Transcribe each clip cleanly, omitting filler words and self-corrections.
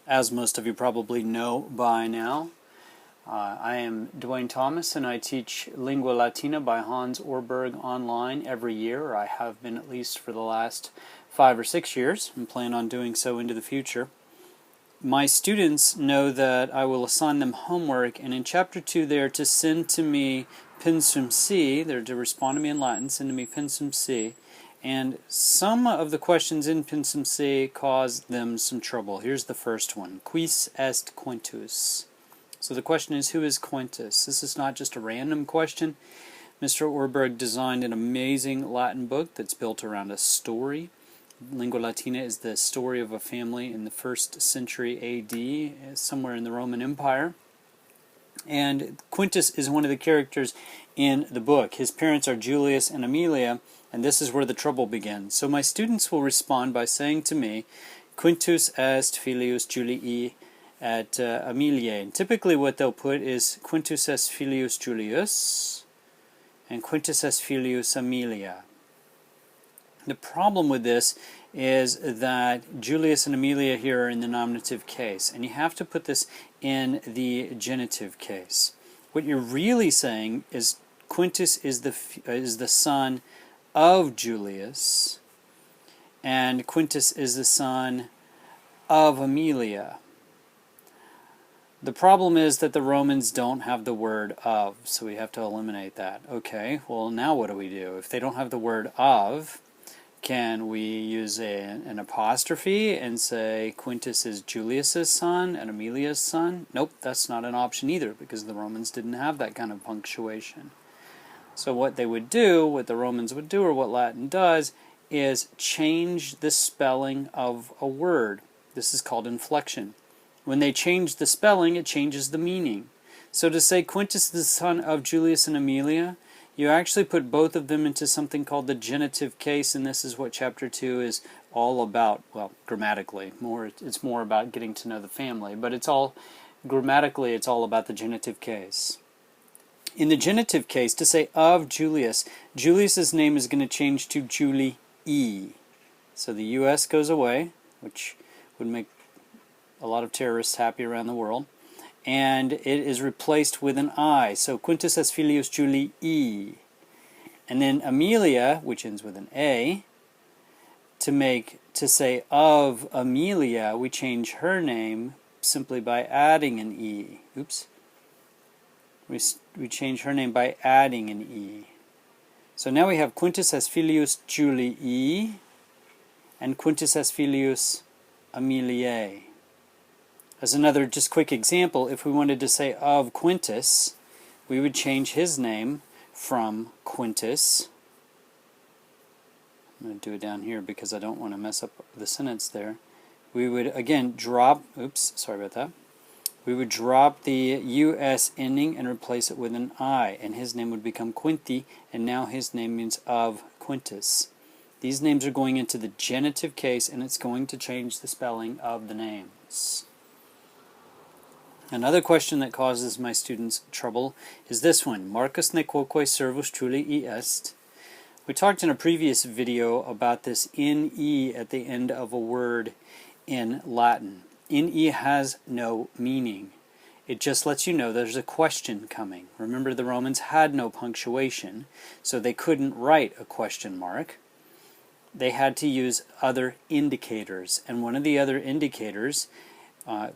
As most of you probably know by now, I am Dwane Thomas, and I teach Lingua Latina by Hans Orberg online every year, or I have been at least for the last 5 or 6 years, and plan on doing so into the future. My students know that I will assign them homework, and in Chapter 2 they are to send to me Pensum C, they're to respond to me in Latin, send to me Pensum C, and some of the questions in Pensum C cause them some trouble. Here's the first one. Quis est Quintus? So the question is, who is Quintus? This is not just a random question. Mr. Orberg designed an amazing Latin book that's built around a story. Lingua Latina is the story of a family in the 1st century AD, somewhere in the Roman Empire. And Quintus is one of the characters in the book. His parents are Julius and Aemilia, and this is where the trouble begins. So my students will respond by saying to me, Quintus est filius Julii et Aemiliae. And typically what they'll put is Quintus est filius Julius and Quintus est filius Aemilia. The problem with this is that Julius and Aemilia here are in the nominative case, and you have to put this in the genitive case. What you're really saying is Quintus is the son of Julius, and Quintus is the son of Aemilia. The problem is that the Romans don't have the word of, so we have to eliminate that. Okay, well now what do we do? If they don't have the word of, can we use an apostrophe and say Quintus is Julius's son and Aemilia's son? Nope, that's not an option either, because the Romans didn't have that kind of punctuation. So what they would do, what the Romans would do, or what Latin does, is change the spelling of a word. This is called inflection. When they change the spelling, it changes the meaning. So to say Quintus is the son of Julius and Aemilia, you actually put both of them into something called the genitive case, and this is what Chapter 2 is all about. Well, grammatically, it's more about getting to know the family, but grammatically it's all about the genitive case. In the genitive case, to say of Julius, Julius's name is going to change to Julii. So the US goes away, which would make a lot of terrorists happy around the world. And it is replaced with an I. So Quintus est filius Julii. And then Aemilia, which ends with an A, to say of Aemilia, we change her name simply by adding an E. Oops. We change her name by adding an E. So now we have Quintus est filius Julii and Quintus est filius Aemiliae. As another just quick example, if we wanted to say of Quintus, we would change his name from Quintus. I'm going to do it down here because I don't want to mess up the sentence there. We would again drop, we would drop the US ending and replace it with an I, and his name would become Quinti, and now his name means of Quintus. These names are going into the genitive case, and it's going to change the spelling of the names. Another question that causes my students trouble is this one. Marcus nequoque servus Julii est. We talked in a previous video about this NE at the end of a word in Latin. NE has no meaning. It just lets you know there's a question coming. Remember, the Romans had no punctuation, so they couldn't write a question mark. They had to use other indicators, and one of the other indicators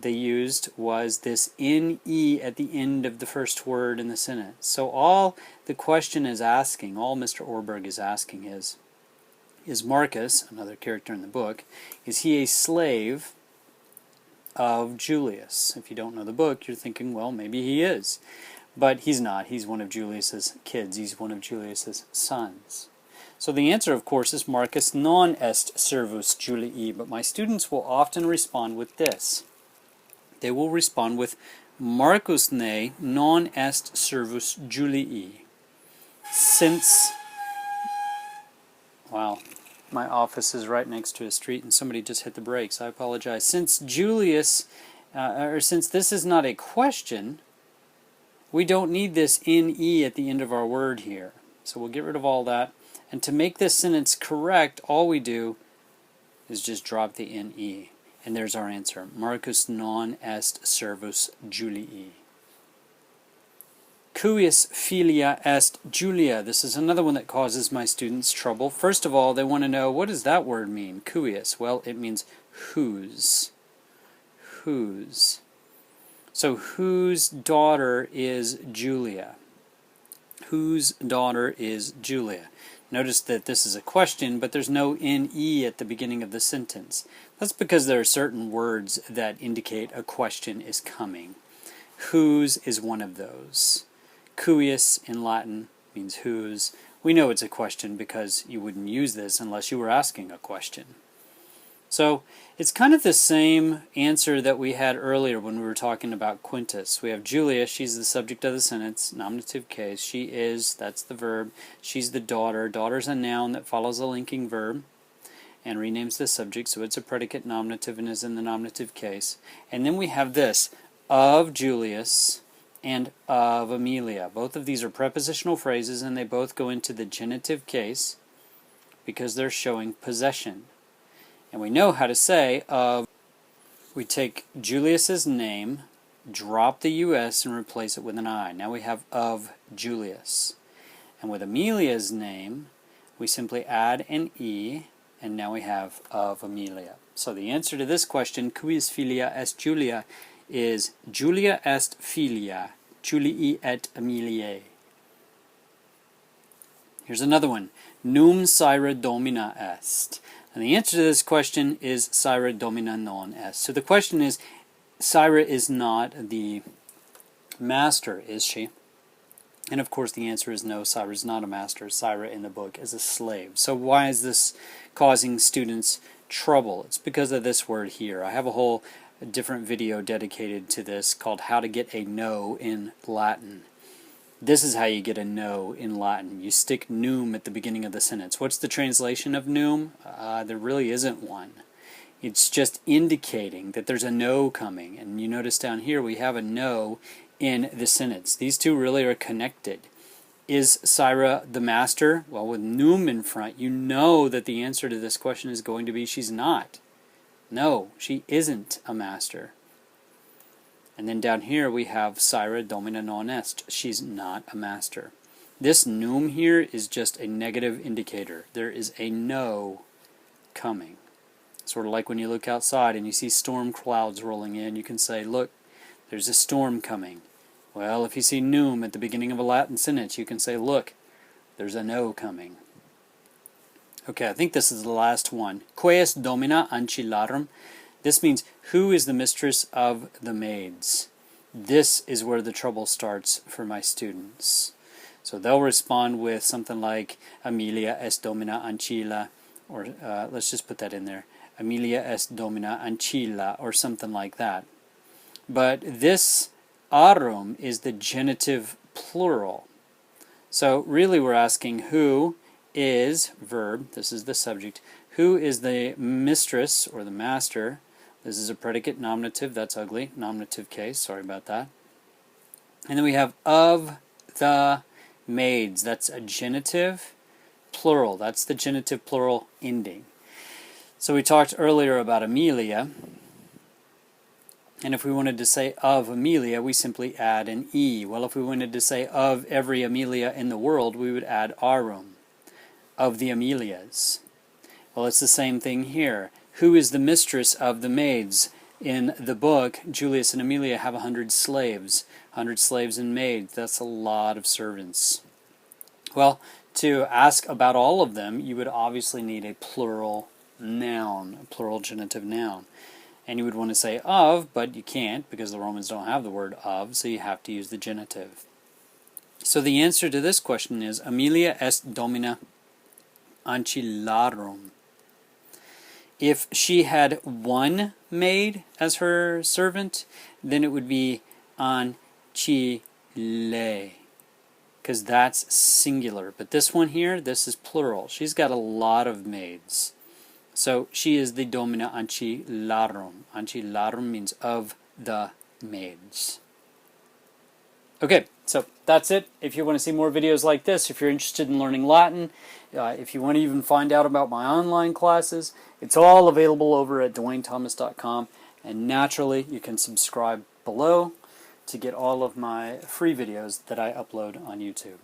they used was this NE at the end of the first word in the sentence. So all the question is asking, all Mr. Orberg is asking is Marcus, another character in the book, is he a slave of Julius? If you don't know the book, you're thinking, well, maybe he is. But he's not. He's one of Julius's kids. He's one of Julius's sons. So the answer, of course, is Marcus non est servus Julii, but my students will often respond with this. They will respond with Marcus ne non est servus Julii. Since, wow, my office is right next to a street and somebody just hit the brakes. I apologize. Since Julius, since this is not a question, we don't need this NE at the end of our word here. So we'll get rid of all that. And to make this sentence correct, all we do is just drop the NE. And there's our answer. Marcus non est servus Julii. Cuius filia est Julia. This is another one that causes my students trouble. First of all, they want to know, what does that word mean? Cuius. Well, it means whose. Whose. So whose daughter is Julia? Whose daughter is Julia? Notice that this is a question, but there's no ne at the beginning of the sentence. That's because there are certain words that indicate a question is coming. Whose is one of those. Cuius in Latin means whose. We know it's a question because you wouldn't use this unless you were asking a question. So it's kind of the same answer that we had earlier when we were talking about Quintus. We have Julia, she's the subject of the sentence, nominative case. She is, that's the verb. She's the daughter. Daughter's a noun that follows a linking verb and renames the subject, so it's a predicate nominative and is in the nominative case. And then we have this, of Julius and of Amelia. Both of these are prepositional phrases, and they both go into the genitive case because they're showing possession. And we know how to say of. We take Julius's name, drop the US, and replace it with an I. Now we have of Julius. And with Amelia's name, we simply add an E, and now we have of Amelia. So the answer to this question, cuius filia est Julia, is Julia est filia, Julii et Ameliae. Here's another one. Num saira domina est. And the answer to this question is saira domina non est. So the question is, Saira is not the master, is she? And of course the answer is no, Saira is not a master. Saira in the book is a slave. So why is this causing students trouble? It's because of this word here. I have a whole different video dedicated to this called How to Get a No in Latin. This is how you get a no in Latin. You stick num at the beginning of the sentence. What's the translation of num? There really isn't one. It's just indicating that there's a no coming. And you notice down here we have a no in the sentence. These two really are connected. Is Saira the master? Well, with num in front, you know that the answer to this question is going to be she's not. No, she isn't a master. And then down here we have Saira domina non est. She's not a master. This num here is just a negative indicator. There is a no coming. Sort of like when you look outside and you see storm clouds rolling in, you can say, look, there's a storm coming. Well, if you see num at the beginning of a Latin sentence, you can say, look, there's a no coming. Okay, I think this is the last one. Quaes domina ancillarum. This means, who is the mistress of the maids? This is where the trouble starts for my students. So they'll respond with something like, Amelia est domina ancilla, or let's just put that in there. Amelia est domina ancilla, or something like that. But this arum is the genitive plural. So really we're asking, who is, verb, this is the subject, who is the mistress or the master? This is a predicate nominative, that's ugly, nominative case, sorry about that. And then we have of the maids, that's a genitive plural, that's the genitive plural ending. So we talked earlier about Amelia, and if we wanted to say of Amelia, we simply add an E. Well, if we wanted to say of every Amelia in the world, we would add arum, of the Amelias. Well, it's the same thing here. Who is the mistress of the maids? In the book, Julius and Amelia have 100 slaves. 100 slaves and maids. That's a lot of servants. Well, to ask about all of them, you would obviously need a plural noun, a plural genitive noun. And you would want to say of, but you can't because the Romans don't have the word of, so you have to use the genitive. So the answer to this question is Amelia est domina ancillarum. If she had one maid as her servant, then it would be ancille, because that's singular. But this one here, this is plural. She's got a lot of maids. So she is the domina ancillarum. Ancillarum means of the maids. Okay, so that's it. If you want to see more videos like this, if you're interested in learning Latin, if you want to even find out about my online classes, it's all available over at dwanethomas.com. And naturally, you can subscribe below to get all of my free videos that I upload on YouTube.